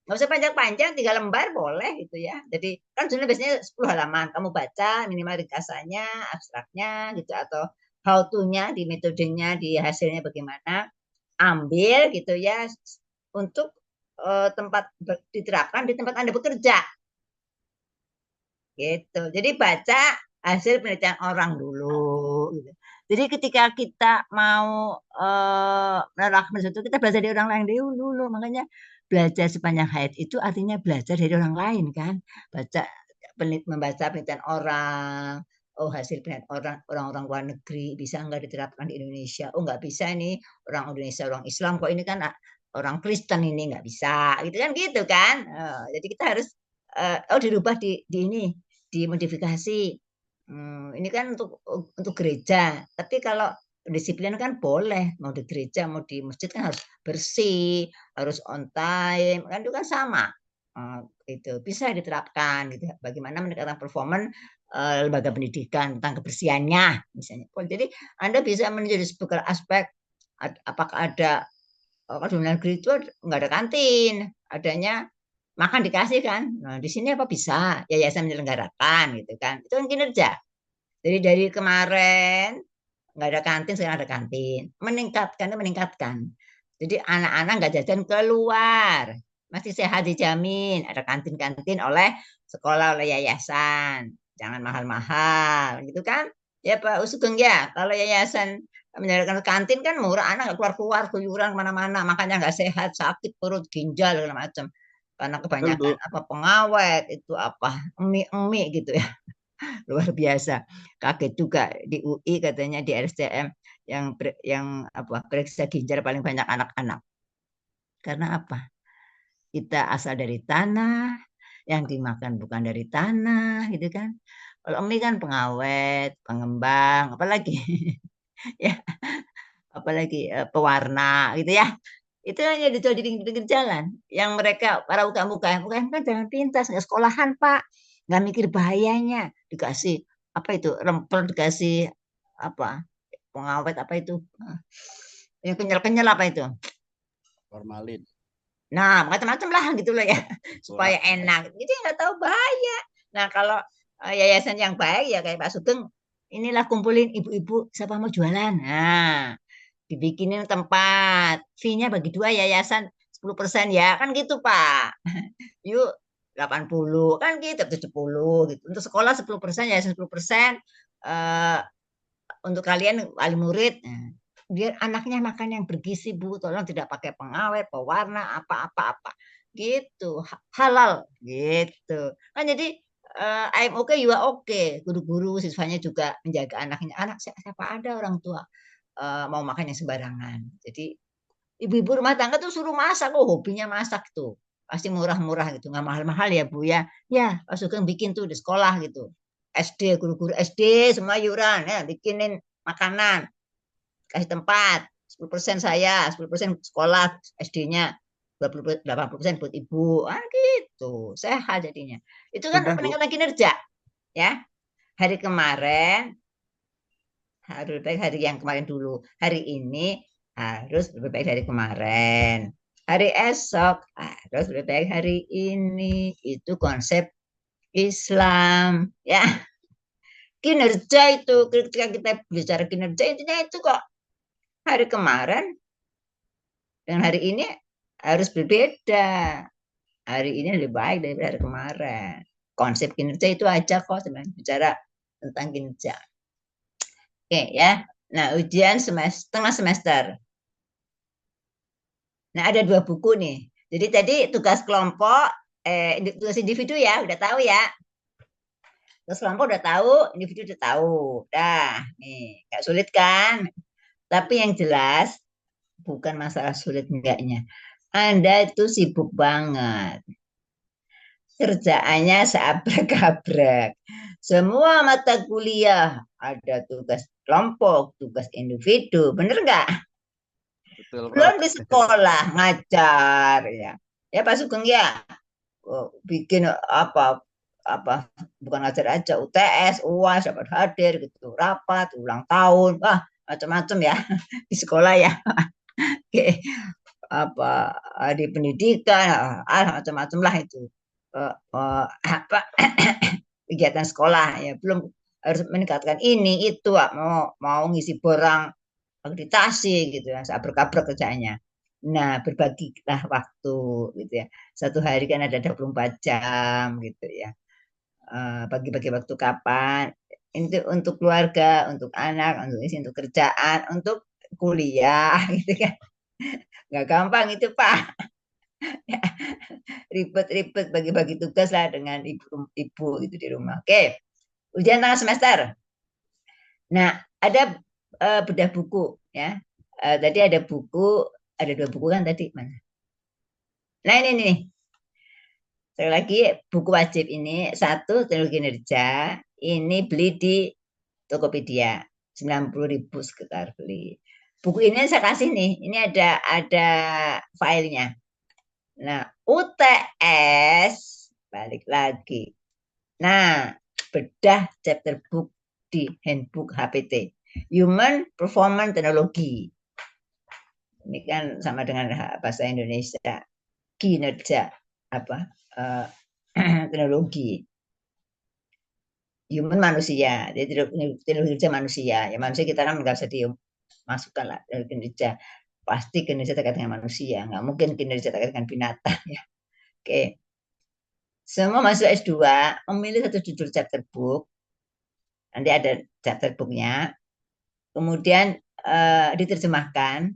Nggak usah panjang-panjang, 3 lembar boleh gitu ya. Jadi kan jurnal biasanya 10 halaman. Kamu baca minimal ringkasannya, abstraknya gitu, atau how to-nya, di metodenya, di hasilnya bagaimana. Ambil gitu ya untuk tempat diterapkan di tempat Anda bekerja. Gitu. Jadi baca hasil penelitian orang dulu. Gitu. Jadi ketika kita mau menerapkan sesuatu, kita belajar dari orang lain dulu. Makanya belajar sepanjang hayat itu artinya belajar dari orang lain kan. Membaca penelitian orang. Oh, hasil penelitian orang-orang luar negeri bisa nggak diterapkan di Indonesia? Oh, nggak bisa nih, orang Indonesia, orang Islam kok ini kan orang Kristen ini nggak bisa, gitu kan. Jadi kita harus dirubah di ini, dimodifikasi. Ini kan untuk gereja, tapi kalau disiplin kan boleh, mau di gereja mau di masjid kan harus bersih, harus on time, kan itu kan sama. Itu bisa diterapkan gitu. Bagaimana meningkatkan performa lembaga pendidikan tentang kebersihannya misalnya. Jadi Anda bisa menjadi sebagai aspek apakah ada kalau di negeri itu nggak ada kantin, adanya makan dikasih kan. Nah, di sini apa bisa yayasan menyelenggarakan gitu kan. Itu kan kinerja. Jadi dari kemarin nggak ada kantin, sekarang ada kantin. Meningkatkan. Jadi anak-anak nggak jajan keluar, masih sehat dijamin. Ada kantin-kantin oleh sekolah, oleh yayasan. Jangan mahal-mahal, gitu kan? Ya Pak Sugeng ya, kalau yayasan menjalankan kantin kan murah, anak nggak keluar-keluar, keluyuran kemana-mana, makanya nggak sehat, sakit perut, ginjal, segala macam. Karena kebanyakan pengawet, itu mie gitu ya. Luar biasa. Kaget juga di UI katanya di RSCM yang periksa ginjal paling banyak anak-anak. Karena apa? Kita asal dari tanah, yang dimakan bukan dari tanah, gitu kan. Kalau mie kan pengawet, pengembang, apalagi ya, apalagi pewarna gitu ya. Itu hanya dijual di pinggir jalan. Yang mereka para UKM kan jalan pintas, nggak sekolahan Pak, nggak mikir bahayanya, dikasih apa itu rempel, dikasih apa pengawet apa itu yang kenyal-kenyal apa itu Formalin. Nah, macam-macam lah gitu loh ya, supaya enak. Jadi nggak tahu bahaya. Nah, kalau yayasan yang baik ya kayak Pak Sugeng, inilah kumpulin ibu-ibu siapa mau jualan. Nah, dibikinin tempat, fee-nya bagi dua yayasan 10% ya, kan gitu Pak. Yuk 80 kan gitu, 70 gitu. Untuk sekolah 10%, yayasan 10%, untuk kalian wali murid. Nah, biar anaknya makan yang bergizi Bu, tolong tidak pakai pengawet, pewarna, apa-apa gitu, halal gitu kan. Jadi I'm okay, you are okay. Guru-guru siswanya juga menjaga anaknya. Anak siapa ada orang tua mau makan yang sembarangan. Jadi ibu-ibu rumah tangga tuh suruh masak, hobinya masak tuh pasti murah-murah gitu, nggak mahal-mahal ya Bu ya. Pak Sugeng bikin tuh di sekolah gitu, SD, guru-guru SD semua iuran ya, bikinin makanan, kasih tempat, 10% saya, 10% sekolah SD-nya, 80% buat ibu, gitu, sehat jadinya. Itu kan peningkatan kinerja, ya. Hari kemarin harus lebih baik hari yang kemarin dulu, hari ini harus lebih baik dari kemarin, hari esok harus lebih baik hari ini. Itu konsep Islam, ya. Kinerja itu, ketika kita bicara kinerja, intinya itu kok. Hari kemarin dengan hari ini harus berbeda. Hari ini lebih baik daripada hari kemarin. Konsep kinerja itu aja kok sebenarnya, bicara tentang kinerja. Oke ya. Nah, ujian tengah semester. Nah, ada 2 buku nih. Jadi tadi tugas kelompok, tugas individu ya, udah tahu ya. Tugas kelompok udah tahu, individu udah tahu. Dah, nih, nggak sulit kan? Tapi yang jelas bukan masalah sulit enggaknya. Anda itu sibuk banget. Kerjaannya seabrek-abrek. Semua mata kuliah ada tugas kelompok, tugas individu, bener nggak? Belum di sekolah ngajar ya. Ya Pak Sugeng ya. Bikin apa bukan ngajar aja, UTS, UAS dapat hadir gitu, rapat, ulang tahun, macam-macam ya di sekolah ya. Oke, di pendidikan, macam-macam lah itu. Kegiatan sekolah ya, belum harus meningkatkan ini itu, mau ngisi borang akreditasi gitu ya, sabrek-abrek kerjanya. Nah, berbagilah waktu gitu ya. Satu hari kan ada 24 jam gitu ya. Bagi-bagi waktu kapan? Itu untuk keluarga, untuk anak, untuk isi, untuk kerjaan, untuk kuliah gitu kan. Nggak gampang itu Pak. Ribet-ribet bagi-bagi tugas lah dengan ibu gitu di rumah. Oke, ujian tengah semester. Nah, ada bedah buku ya. Tadi ada buku ada 2 buku kan tadi mana? Nah ini nih. Sekali lagi buku wajib ini satu teknologi kinerja ini beli di Tokopedia 90.000 sekitar beli. Buku ini saya kasih nih, ini ada filenya. Nah UTS balik lagi. Nah bedah chapter book di handbook HPT Human Performance Technology. Ini kan sama dengan bahasa Indonesia kinerja teknologi human manusia, jadi teknologi kerja manusia ya, manusia kita kan nggak bisa dimasukkan lah dari kinerja, pasti kinerja terkait dengan manusia, nggak mungkin kinerja terkait dengan binatang ya. Oke, semua mahasiswa S2 memilih satu judul chapter book, nanti ada chapter booknya, kemudian diterjemahkan,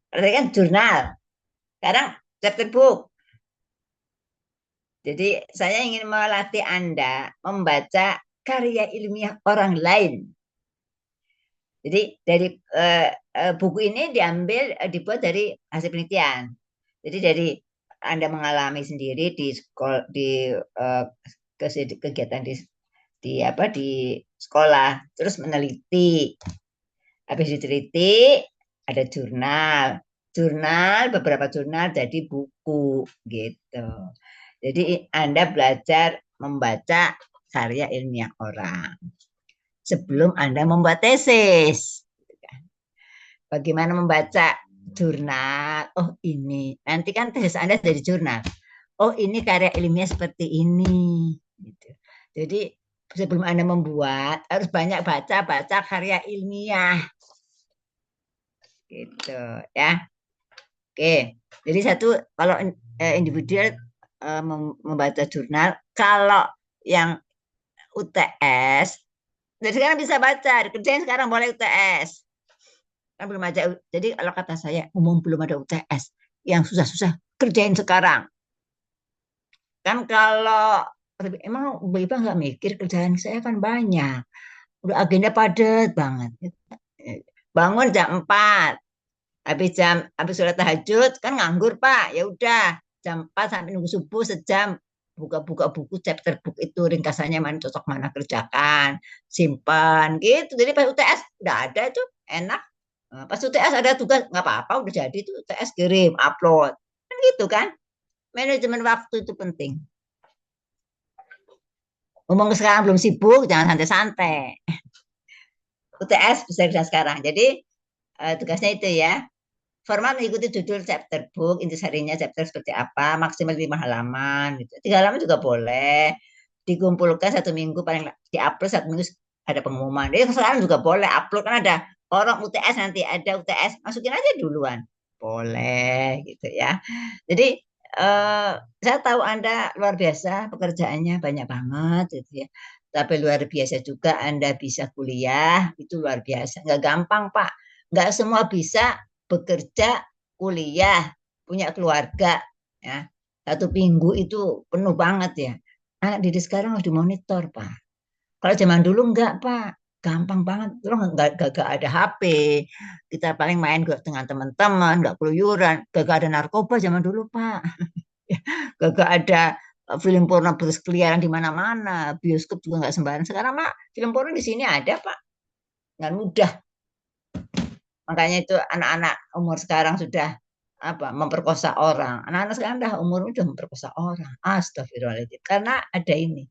berarti kan jurnal, sekarang chapter book. Jadi saya ingin melatih Anda membaca karya ilmiah orang lain. Jadi dari buku ini dibuat dari hasil penelitian. Jadi dari Anda mengalami sendiri di kegiatan di sekolah, terus meneliti. Habis diteliti ada beberapa jurnal jadi buku gitu. Jadi Anda belajar membaca karya ilmiah orang sebelum Anda membuat tesis. Bagaimana membaca jurnal? Oh ini, nanti kan tesis Anda dari jurnal. Oh ini karya ilmiah seperti ini. Gitu. Jadi sebelum Anda membuat harus banyak baca karya ilmiah. Gitu ya. Oke, jadi satu kalau individual membaca jurnal, kalau yang UTS, jadi sekarang bisa baca, dikerjain sekarang boleh UTS. Kan belum aja, jadi kalau kata saya, belum ada UTS, yang susah-susah kerjain sekarang. Kan kalau emang Ibu nggak mikir kerjaan saya kan banyak, udah agenda padat banget. Bangun jam 4, habis sholat tahajud kan nganggur Pak, ya udah jam 4 sampai nunggu subuh sejam buka-buka buku chapter book itu ringkasannya mana cocok mana kerjakan, simpan gitu. Jadi pas UTS udah ada itu enak. Pas UTS ada tugas nggak apa-apa udah jadi itu UTS kirim upload kan gitu kan. Manajemen waktu itu penting. Ngomong sekarang belum sibuk jangan santai-santai. UTS bisa kerja sekarang. Jadi tugasnya itu ya. Format mengikuti judul chapter book, intisarinya chapter seperti apa, maksimal 5 halaman, gitu. 3 halaman juga boleh, dikumpulkan 1 minggu, paling di-upload 1 minggu ada pengumuman. Jadi sekarang juga boleh upload, kan ada orang UTS nanti, ada UTS, masukin aja duluan. Boleh, gitu ya. Jadi, saya tahu Anda luar biasa, pekerjaannya banyak banget, gitu ya. Tapi luar biasa juga Anda bisa kuliah, itu luar biasa. Nggak gampang, Pak. Nggak semua bisa bekerja, kuliah, punya keluarga, ya. 1 minggu itu penuh banget ya. Anak didik sekarang harus dimonitor, Pak. Kalau zaman dulu enggak, Pak. Gampang banget. Dulu enggak ada HP. Kita paling main dengan teman-teman, enggak keluyuran. Gak ada narkoba zaman dulu, Pak. Gak ada film porno berkeliaran di mana-mana. Bioskop juga enggak sembarang. Sekarang, Pak, film porno di sini ada, Pak. Dengan mudah. Makanya itu anak-anak umur sekarang sudah memperkosa orang. Anak-anak sekarang dah umur sudah memperkosa orang. Astagfirullahaladzim. Karena ada ini.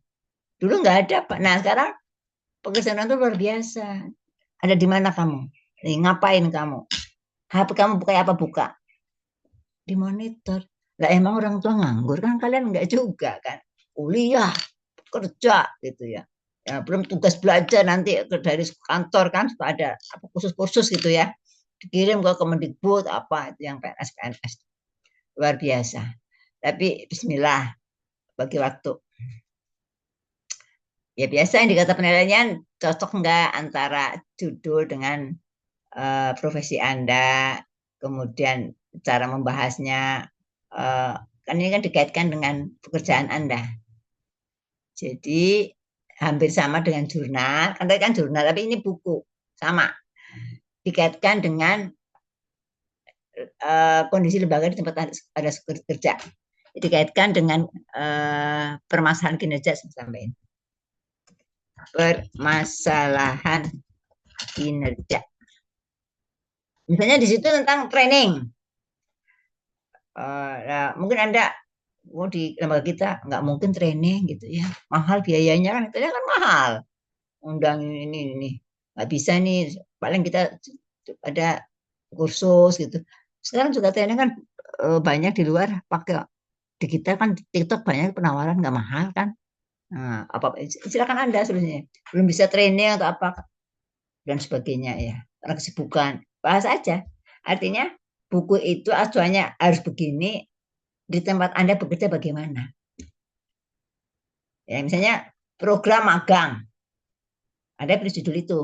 Dulu nggak ada, Pak. Nah, sekarang pekerjaan itu luar biasa. Ada di mana kamu? Nih, ngapain kamu? HP kamu buka apa buka? Dimonitor. Lah emang orang tua nganggur kan kalian nggak juga kan? Kuliah, kerja gitu ya. Ya, belum tugas belajar nanti dari kantor kan suka ada kursus-kursus gitu ya. Dikirim ke Kemendikbud apa itu yang PNS luar biasa. Tapi Bismillah bagi waktu. Ya biasa indikator penilaian cocok enggak antara judul dengan profesi Anda, kemudian cara membahasnya kan ini kan dikaitkan dengan pekerjaan Anda. Jadi hampir sama dengan jurnal, kan jurnal tapi ini buku sama. Dikaitkan dengan kondisi lembaga di tempat Anda kerja. Dikaitkan dengan permasalahan kinerja sampai ini. Permasalahan kinerja. Misalnya di situ tentang training. Nah, mungkin Anda di lembaga kita nggak mungkin training gitu ya, mahal biayanya kan, itu kan mahal. Undang ini nggak bisa nih, paling kita ada kursus gitu. Sekarang juga training kan banyak di luar pakai digital kan, TikTok banyak penawaran nggak mahal kan. Nah, apa silakan Anda solusinya. Belum bisa training atau apa dan sebagainya ya, karena kesibukan. Bahas aja. Artinya buku itu acuannya harus begini, di tempat Anda bekerja bagaimana. Ya, misalnya program magang. Anda pilih judul itu.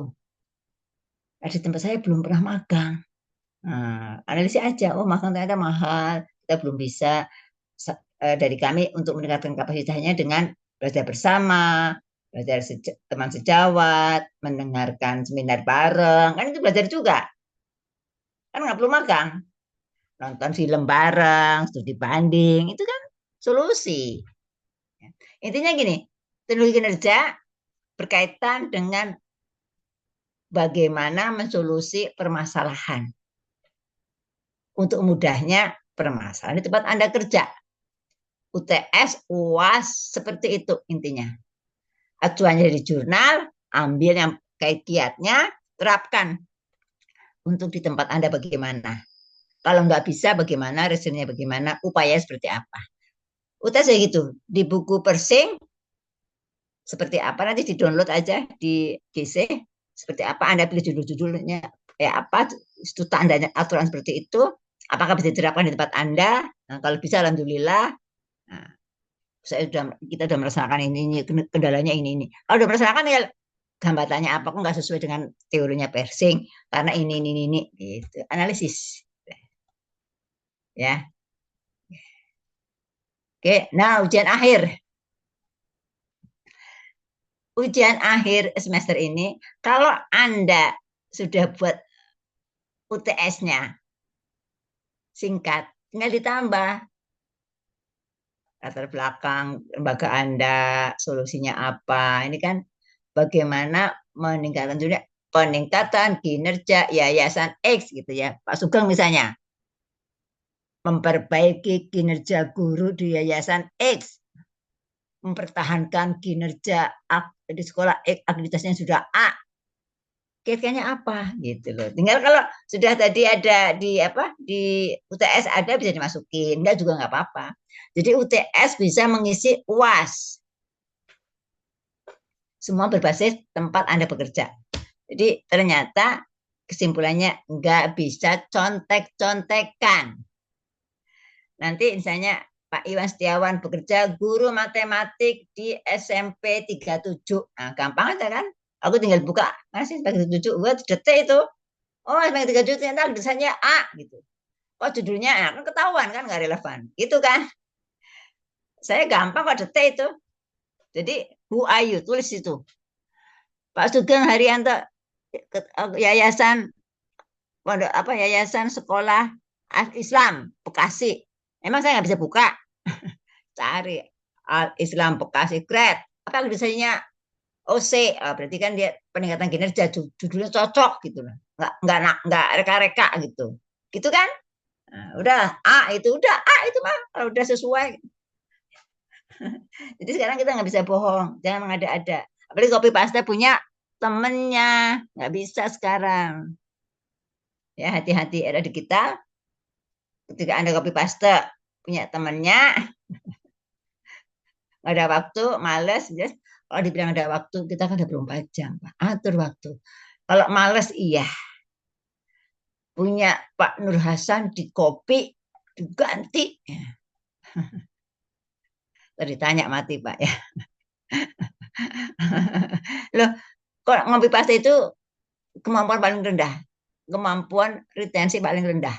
Nah, di tempat saya belum pernah magang. Nah, analisis aja, oh magang ternyata mahal, kita belum bisa dari kami untuk meningkatkan kapasitasnya dengan belajar bersama, belajar teman sejawat, mendengarkan seminar bareng, kan itu belajar juga. Kan nggak perlu magang. Nonton film bareng, studi banding, itu kan solusi. Intinya gini, teknologi kinerja berkaitan dengan bagaimana mensolusi permasalahan. Untuk mudahnya permasalahan di tempat Anda kerja. UTS, UAS, seperti itu intinya. Acuannya dari jurnal, ambil yang kiatnya, terapkan untuk di tempat Anda bagaimana. Kalau nggak bisa bagaimana, resiliennya bagaimana, upaya seperti apa. UTS ya gitu, di buku Persing, seperti apa, nanti di-download aja di GC, seperti apa, Anda pilih judul-judulnya, kayak apa, itu tandanya aturan seperti itu, apakah bisa diterapkan di tempat Anda. Nah, kalau bisa alhamdulillah. Nah, kita sudah merasakan ini, kendalanya ini. Kalau sudah merasakan ya gambarannya apa, kok nggak sesuai dengan teorinya Persing, karena ini, gitu. Analisis. Ya. Oke, nah ujian akhir. Ujian akhir semester ini, kalau Anda sudah buat UTS-nya singkat, tinggal ditambah latar belakang lembaga Anda, solusinya apa. Ini kan bagaimana peningkatan kinerja yayasan X gitu ya. Pak Sugeng misalnya, memperbaiki kinerja guru di yayasan X, mempertahankan kinerja di sekolah X, aktivitasnya sudah A. Kira-kiranya apa gitu loh. Tinggal kalau sudah tadi ada di UTS ada bisa dimasukin, enggak juga nggak apa-apa. Jadi UTS bisa mengisi UAS. Semua berbasis tempat Anda bekerja. Jadi ternyata kesimpulannya nggak bisa contek-contekan. Nanti misalnya Pak Iwan Setiawan bekerja guru matematik di SMP 37. Nah, gampang aja kan? Aku tinggal buka, masih sebagai 37, buat detik itu. Oh, sebagai 37 ternyata tulisannya A gitu. Kok judulnya A? Kan ketahuan kan, nggak relevan. Itu kan. Saya gampang kok detik itu. Jadi, who are you? Tulis itu. Pak Sugeng Haryanto, yayasan sekolah Islam Bekasi. Emang saya nggak bisa buka. Cari Islam Bekasi grade. Apa tulisannya OC, berarti kan dia peningkatan kinerja, judulnya cocok gitu loh, nggak reka-reka gitu kan. Nah, udah A itu mah kalau udah sesuai. Jadi sekarang kita nggak bisa bohong, jangan mengada-ada. Apalagi copy paste punya temennya, nggak bisa sekarang. Ya hati-hati ada di kita. Ketika Anda copy paste punya temennya, nggak ada waktu, males, just. Kalau dibilang ada waktu, kita kan ada 24 jam, Pak. Atur waktu. Kalau males, iya. Punya Pak Nur Hasan di copy, diganti. Tadi tanya mati, Pak ya. Loh, kok ngopi paste itu kemampuan paling rendah. Kemampuan retensi paling rendah.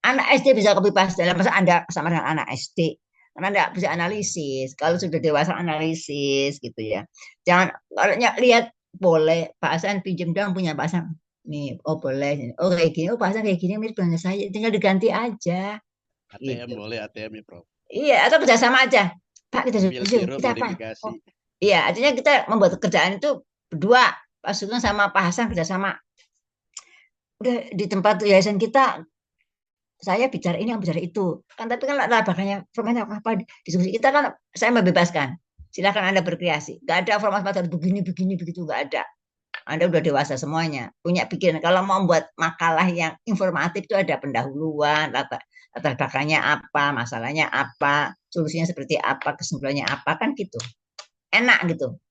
Anak SD bisa copy paste, masa Anda sama dengan anak SD? Karena Anda bisa analisis. Kalau sudah dewasa analisis gitu ya. Jangan kalau lihat boleh Pak Hasan pinjam dong punya Pak Hasan. nih, oh boleh, oh kayak gini, oh bahasan kayak gini mirip dengan saya, tinggal diganti aja, ATM gitu. boleh ATM ya Prof. Iya, atau kerjasama aja. Pak, kita Mobil yuk, Giro kita apa? modifikasi. Oh, iya, artinya kita membuat kerjaan itu berdua, Pak Sugeng sama Pak Hasan kerjasama. Udah di tempat yayasan kita, saya bicara ini, yang bicara itu. Kan tapi kan latar belakangnya formatnya apa, diskusi kita kan saya membebaskan. Silakan Anda berkreasi. Gak ada format begini, begitu, gak ada. Anda udah dewasa semuanya, punya pikiran. Kalau mau buat makalah yang informatif itu ada pendahuluan, latar belakangnya apa, masalahnya apa, solusinya seperti apa, kesimpulannya apa, kan gitu. Enak gitu.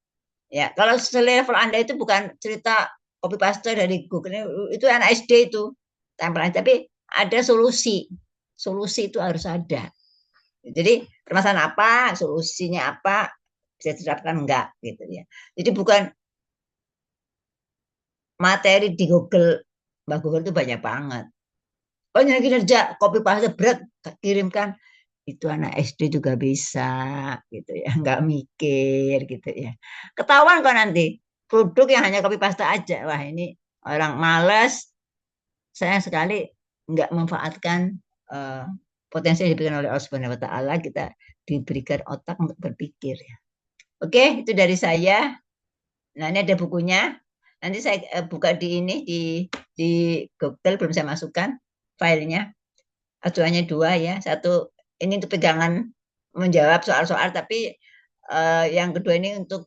Ya, kalau selevel Anda itu bukan cerita copy paste dari Google, itu anak SD itu. Tempelan, tapi ada solusi. Solusi itu harus ada. Jadi permasalahan apa, solusinya apa, bisa diterapkan enggak gitu ya. Jadi bukan materi di Google, Mbak Google itu banyak banget. Oh, nyari kinerja, copy paste berat, kirimkan. Itu anak SD juga bisa, gitu ya, nggak mikir, gitu ya. Ketahuan kok nanti, produk yang hanya copy paste aja. Wah, ini orang malas, sayang sekali nggak memanfaatkan potensi yang diberikan oleh Allah Subhanahu Wa Taala. Kita diberikan otak untuk berpikir. Ya. Oke, itu dari saya. Nah, ini ada bukunya. Nanti saya buka di ini di Google, belum saya masukkan filenya. Acuannya 2 ya. Satu ini untuk pegangan menjawab soal-soal, tapi yang kedua ini untuk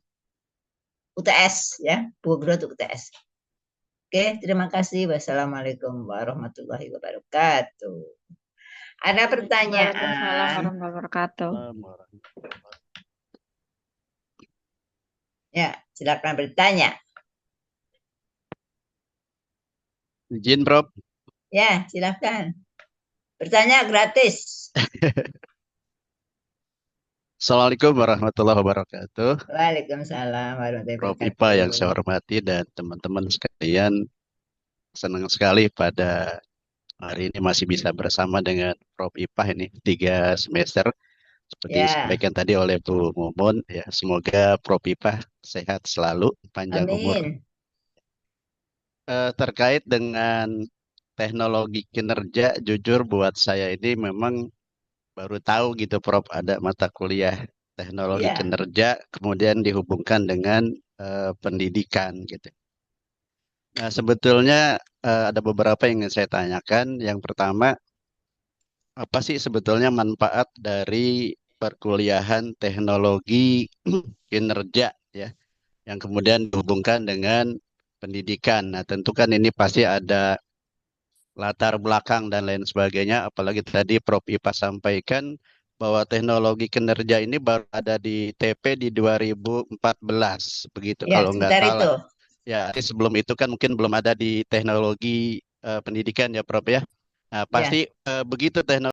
UTS ya, buku kedua untuk UTS. Oke, terima kasih. Wassalamualaikum warahmatullahi wabarakatuh. Ada Waalaikumsalam pertanyaan? warahmatullahi wabarakatuh. Ya, silakan bertanya. Izin Prof. Ya, silakan. Bertanya gratis. Assalamualaikum warahmatullahi wabarakatuh. Waalaikumsalam warahmatullahi Prof. wabarakatuh. Ipa yang saya hormati dan teman-teman sekalian, senang sekali pada hari ini masih bisa bersama dengan Prof. Ipa ini 3 semester. Seperti Ya, disampaikan tadi oleh Bu Mumun, ya semoga Prof. Ipa sehat selalu, panjang umur. amin. Terkait dengan teknologi kinerja, jujur buat saya ini memang baru tahu gitu Prof, ada mata kuliah teknologi Ya, kinerja kemudian dihubungkan dengan pendidikan gitu. Nah, sebetulnya ada beberapa yang ingin saya tanyakan. Yang pertama, apa sih sebetulnya manfaat dari perkuliahan teknologi kinerja ya, yang kemudian dihubungkan dengan pendidikan. Nah, tentu kan ini pasti ada latar belakang dan lain sebagainya. Apalagi tadi Prof. Ipa sampaikan bahwa teknologi kinerja ini baru ada di TP di 2014, begitu ya, kalau nggak sebentar itu. salah. Ya, sebelum itu kan mungkin belum ada di teknologi pendidikan ya Prof ya. Nah, Ya. pasti begitu teknologi